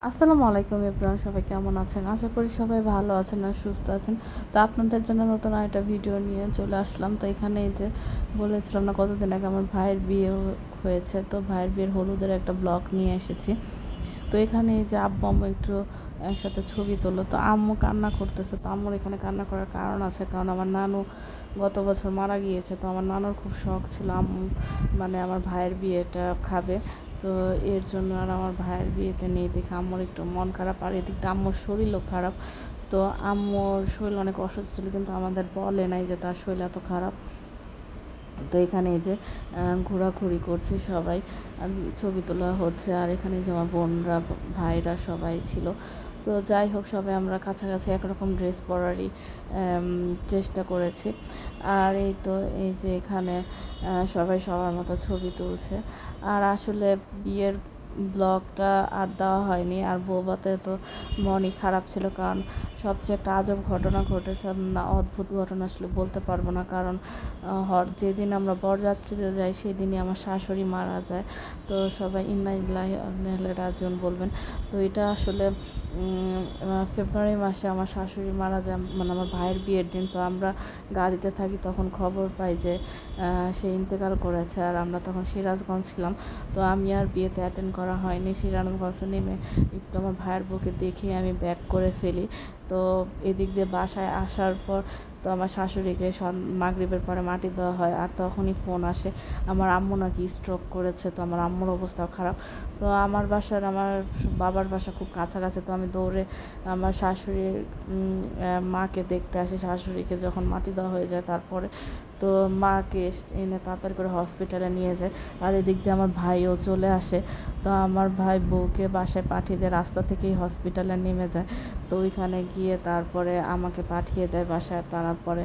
আসসালামু আলাইকুম এভরিওয়ান, সবাই কেমন আছেন? আশা করি সবাই ভালো আছেন আর সুস্থ আছেন। তো আপনাদের জন্য নতুন আরেকটা ভিডিও নিয়ে চলে আসলাম। তো এখানে এই যে বলেছিলাম না কতদিন আগে আমার ভাইয়ের বিয়ে হয়েছে, তো ভাইয়ের বিয়ের হলুদের একটা ব্লগ নিয়ে এসেছি। তো এখানে এই যে আব্বু আম্মু একটু একসাথে ছবি তোলো, তো আম্মু কান্না করতেছে। তো আম্মুর এখানে কান্না করার কারণ আছে, কারণ আমার নানু গত বছর মারা গিয়েছে। তো আমার নানুর খুব শখ ছিল আম্মু মানে আমার ভাইয়ের বিয়েটা খাবে। তো এর জন্য আর আমার ভাইয়ের বিয়েতে নেই দেখে আম্মুর একটু মন খারাপ, আর এদিকটা আম্মুর শরীরও খারাপ। তো আম্মুর শরীর অনেক অসুস্থ ছিল, কিন্তু আমাদের বলে নাই যে তার শরীর এত খারাপ। তো এখানে এই যে ঘোরাঘুরি করছি সবাই, ছবি তোলা হচ্ছে। আর এখানে যে আমার বোনরা ভাইরা সবাই ছিল। তো যাই হোক, সবাই আমরা কাছাকাছি একরকম ড্রেস পরারই চেষ্টা করেছি। আর এই তো এই যে এখানে সবাই সবার মতো ছবি তুলছে। আর আসলে বিয়ের ব্লগটা আর দেওয়া হয়নি। আর বৌভাতে তো মনই খারাপ ছিল, কারণ সবচেয়ে একটা আজব ঘটনা ঘটেছে না, অদ্ভুত ঘটনা আসলে বলতে পারবো না। কারণ যেদিন আমরা বরযাত্রীতে যাই সেদিনই আমার শাশুড়ি মারা যায়। তো সবাই ইন্না লিল্লাহি ওয়া ইন্না ইলাইহি রাজিউন বলবেন। তো এটা আসলে ফেব্রুয়ারি মাসে আমার শাশুড়ি মারা যায়, মানে আমার ভাইয়ের বিয়ের দিন। তো আমরা গাড়িতে থাকি, তখন খবর পাই যে সে ইন্তেকাল করেছে। আর আমরা তখন সিরাজগঞ্জ ছিলাম। তো আমি আর বিয়েতে অ্যাটেন্ড করা হয়নি। সিরাজগঞ্জে নেমে একটু আমার ভাইয়ের বউকে দেখে আমি ব্যাক করে ফেলি। তো এদিক দিয়ে বাসায় আসার পর তো আমার শাশুড়িকে মাগরিবের পরে মাটি দেওয়া হয়। আর তখনই ফোন আসে আমার আম্মু নাকি স্ট্রোক করেছে। তো আমার আম্মুর অবস্থাও খারাপ। তো আমার বাবার বাসা খুব কাছাকাছি। তো আমি দৌড়ে আমার শাশুড়ির মাকে দেখতে আসি। শাশুড়িকে যখন মাটি দেওয়া হয়ে যায় তারপরে তো মাকে এনে তাড়াতাড়ি করে হসপিটালে নিয়ে যায়। আর এদিক দিয়ে আমার ভাইও চলে আসে। তো আমার ভাই বউকে বাসায় পাঠিয়ে দিয়ে রাস্তা থেকেই হসপিটালে নেমে যায়। তো ওইখানে গিয়ে তারপরে আমাকে পাঠিয়ে দেয় বাসায়। তারপরে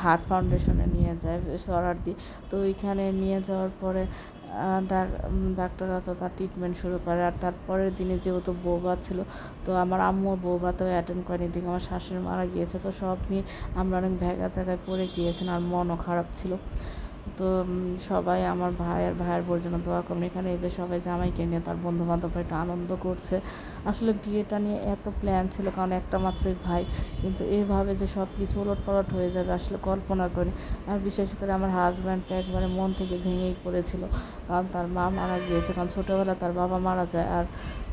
হার্ট ফাউন্ডেশনে নিয়ে যায় সরারদি। তো ওইখানে নিয়ে যাওয়ার পরে ডাক্তাররা তো তার ট্রিটমেন্ট শুরু করে। আর তারপরের দিনে যেহেতু বৌভাত ছিল, তো আমার আম্মু বৌভাতেও অ্যাটেন্ড করেনি। এদিকে আমার শাশুড়ি মারা গিয়েছে। তো সব নিয়ে আমরা অনেক ভেগা জায়গায় পড়ে গিয়েছেন, আর মনও খারাপ ছিল। তো সবাই আমার ভাই আর ভাইয়ের বোর জন্য দোয়া করুন। এখানে এই যে সবাই জামাইকে নিয়ে তার বন্ধু বান্ধবরা একটু আনন্দ করছে। আসলে বিয়েটা নিয়ে এত প্ল্যান ছিল, কারণ একটা মাত্রই ভাই, কিন্তু এইভাবে যে সব কিছু ওলটপালট হয়ে যাবে আসলে কল্পনা করি। আর বিশেষ করে আমার হাজব্যান্ড তো একবারে মন থেকে ভেঙেই পড়েছিল, কারণ তার মা মারা গিয়েছে। কারণ ছোটোবেলা তার বাবা মারা যায়, আর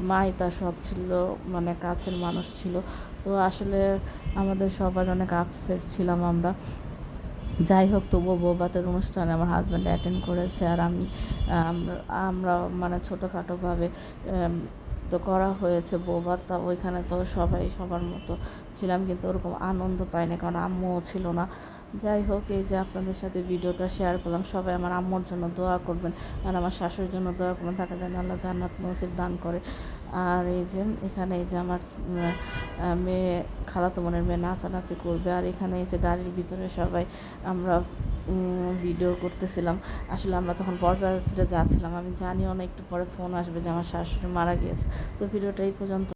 মাই তার সব ছিল, মানে কাছের মানুষ ছিল। তো আসলে আমাদের সবার অনেক আপসেট ছিলাম আমরা। যাই হোক, তবুও বৌভাতের অনুষ্ঠানে আমার হাজব্যান্ড অ্যাটেন্ড করেছে। আর আমরা মানে ছোটোখাটোভাবে তো করা হয়েছে বৌভাতটা। ওইখানে তো সবাই সবার মতো ছিলাম, কিন্তু ওরকম আনন্দ পাইনি, কারণ আম্মুও ছিল না। যাই হোক, এই যে আপনাদের সাথে ভিডিওটা শেয়ার করলাম। সবাই আমার আম্মুর জন্য দোয়া করবেন, আর আমার শাশুড়ির জন্য দোয়া করবেন, তাকে যেন আল্লাহ জান্নাত নসিব দান করে। আর এই যে এখানে এই যে আমার মেয়ে, খালাতো বোনের মেয়ে নাচানাচি করবে। আর এখানে এই যে গাড়ির ভিতরে সবাই আমরা ভিডিও করতেছিলাম। আসলে আমরা তখন বরযাত্রীতে যাচ্ছিলাম, আমি জানিও না একটু পরে ফোন আসবে যে আমার শাশুড়ি মারা গিয়েছে। তো ভিডিওটা এই পর্যন্ত।